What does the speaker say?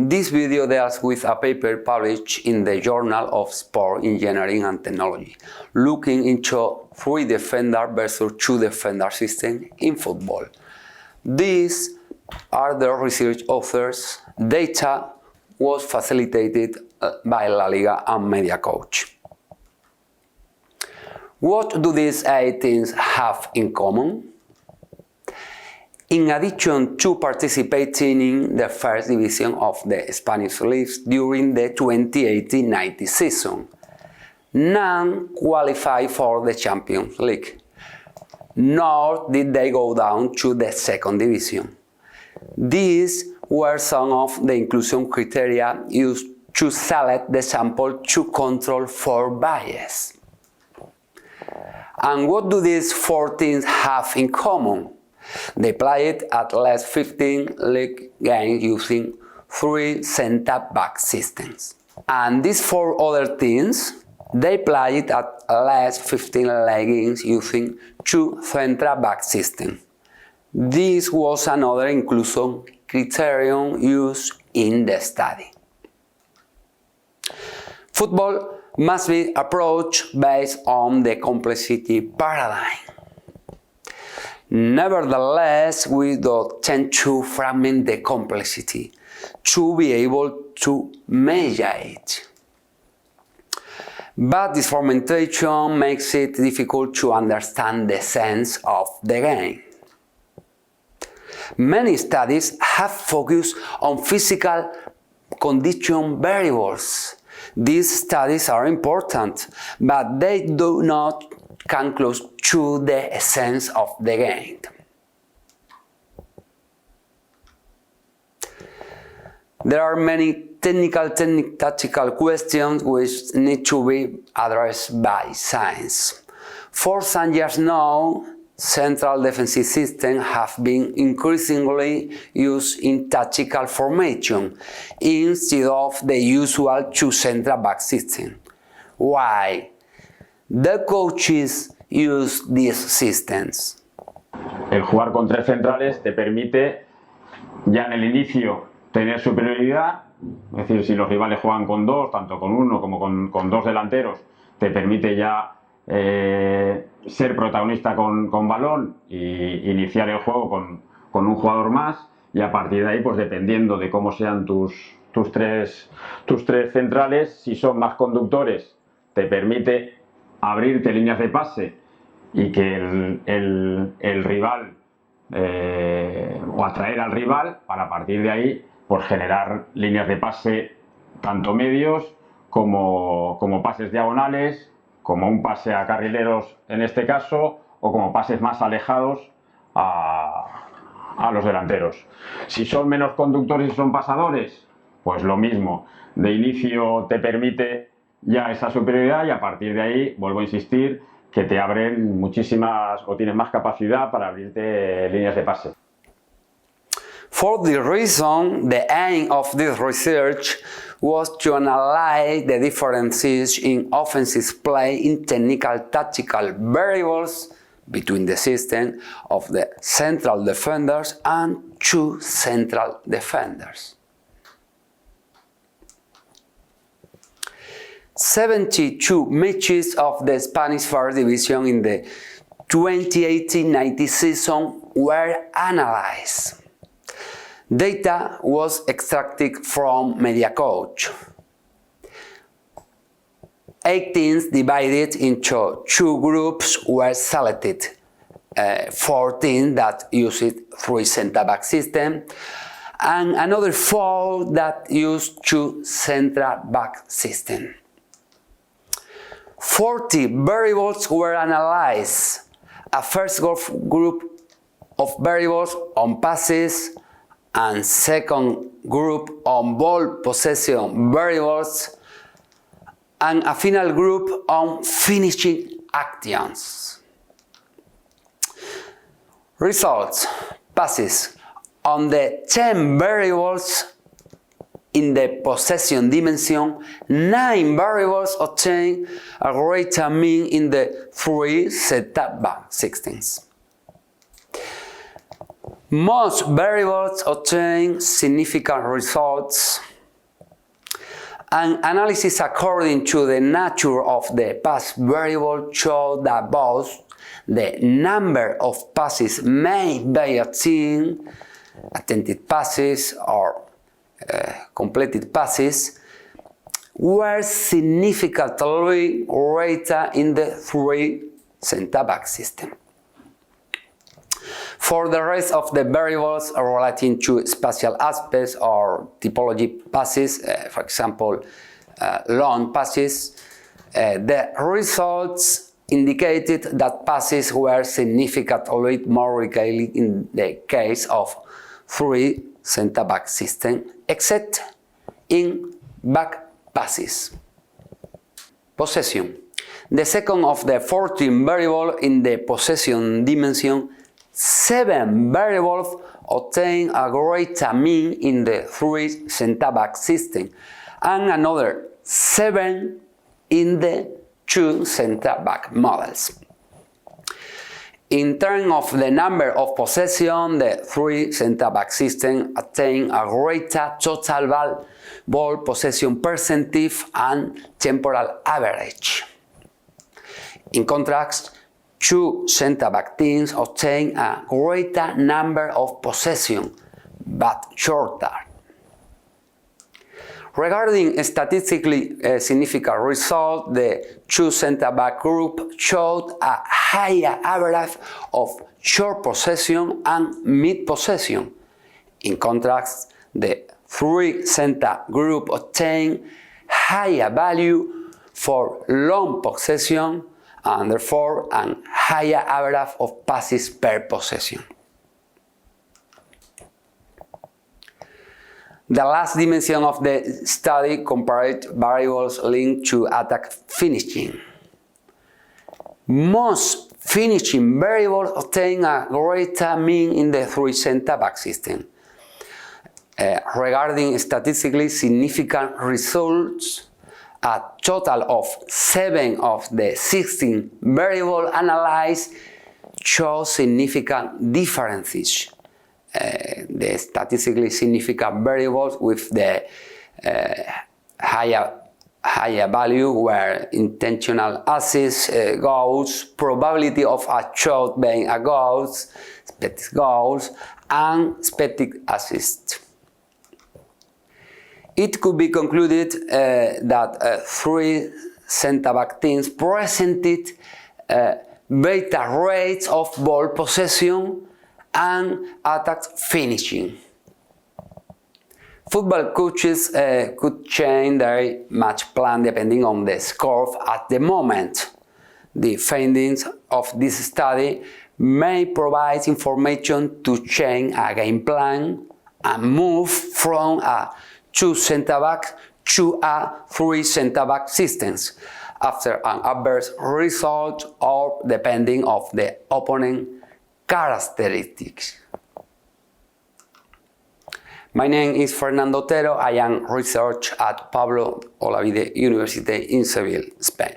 This video deals with a paper published in the Journal of Sport Engineering and Technology, looking into 3-defender versus 2-defender system in football. These are the research authors. Data was facilitated by La Liga and MediaCoach. What do these 8 teams have in common? In addition to participating in the first division of the Spanish leagues during the 2018-19 season, none qualified for the Champions League, nor did they go down to the second division. These were some of the inclusion criteria used to select the sample to control for bias. And what do these 4 teams have in common? They played at least 15 league games using 3 centre-back systems. And these 4 other teams, they played at least 15 league games using 2 centre-back systems. This was another inclusion criterion used in the study. Football must be approached based on the complexity paradigm. Nevertheless, we do tend to fragment the complexity to be able to measure it. But this fragmentation makes it difficult to understand the sense of the game. Many studies have focused on physical condition variables. These studies are important, but they do not come close to the essence of the game. There are many tactical questions which need to be addressed by science. For some years now, central defensive systems have been increasingly used in tactical formation instead of the usual 2 centre-back system. Why? The coaches use these systems. El jugar con 3 centrales te permite ya en el inicio tener superioridad, es decir, si los rivales juegan con 2, tanto con 1 como con 2 delanteros, te permite ya ser protagonista con balón e iniciar el juego con un jugador más, y a partir de ahí, pues dependiendo de cómo sean tus tres centrales, si son más conductores, te permite abrirte líneas de pase y que el rival o atraer al rival para a partir de ahí pues generar líneas de pase tanto medios como pases diagonales, como un pase a carrileros en este caso, o como pases más alejados a los delanteros. Si son menos conductores y son pasadores, pues lo mismo, de inicio te permite ya esa superioridad y a partir de ahí, vuelvo a insistir, que te abren muchísimas o tienes más capacidad para abrirte líneas de pase. For this reason, the aim of this research was to analyze the differences in offensive play in technical tactical variables between the system of the central defenders and 2 central defenders. 72 matches of the Spanish First Division in the 2018-19 season were analyzed. Data was extracted from MediaCoach. 8 teams divided into 2 groups were selected. 4 teams that used 3 centre-back system and another 4 that used 2 centre-back system. 40 variables were analyzed. A first group of variables on passes and second group on ball possession variables and a final group on finishing actions. Results: passes. On the 10 variables in the possession dimension, 9 variables obtain a greater mean in the 3 centre-back systems. Most variables obtain significant results An analysis according to the nature of the pass variable showed that both the number of passes made by a team, attempted passes or completed passes, were significantly greater in the three center-back system. For the rest of the variables relating to spatial aspects or typology passes, for example, long passes, the results indicated that passes were significantly more regarded in the case of three center-back system, except in back passes. Possession. The second of the 14 variables in the possession dimension, 7 variables obtain a greater mean in the three center-back system and another 7 in the two center-back models. In terms of the number of possession, the three center-back system attain a greater total ball possession percentage and temporal average. In contrast, two center-back teams obtain a greater number of possession, but shorter. Regarding statistically significant result, the two center-back group showed a higher average of short possession and mid possession. In contrast, the three center group obtained higher value for long possession and therefore a higher average of passes per possession. The last dimension of the study compared variables linked to attack finishing. Most finishing variables obtain a greater mean in the three center-back system. Regarding statistically significant results, a total of 7 of the 16 variables analyzed show significant differences. The statistically significant variables with the higher value were intentional assists, goals, probability of a shot being a goal, expected goals, and expected assists. It could be concluded that three center-back teams presented better rates of ball possession and attack finishing. Football coaches could change their match plan depending on the score at the moment. The findings of this study may provide information to change a game plan and move from a two center-back to a three center-back systems after an adverse result or depending on the opponent characteristics. My name is Fernando Otero. I am research at Pablo Olavide University in Seville, Spain.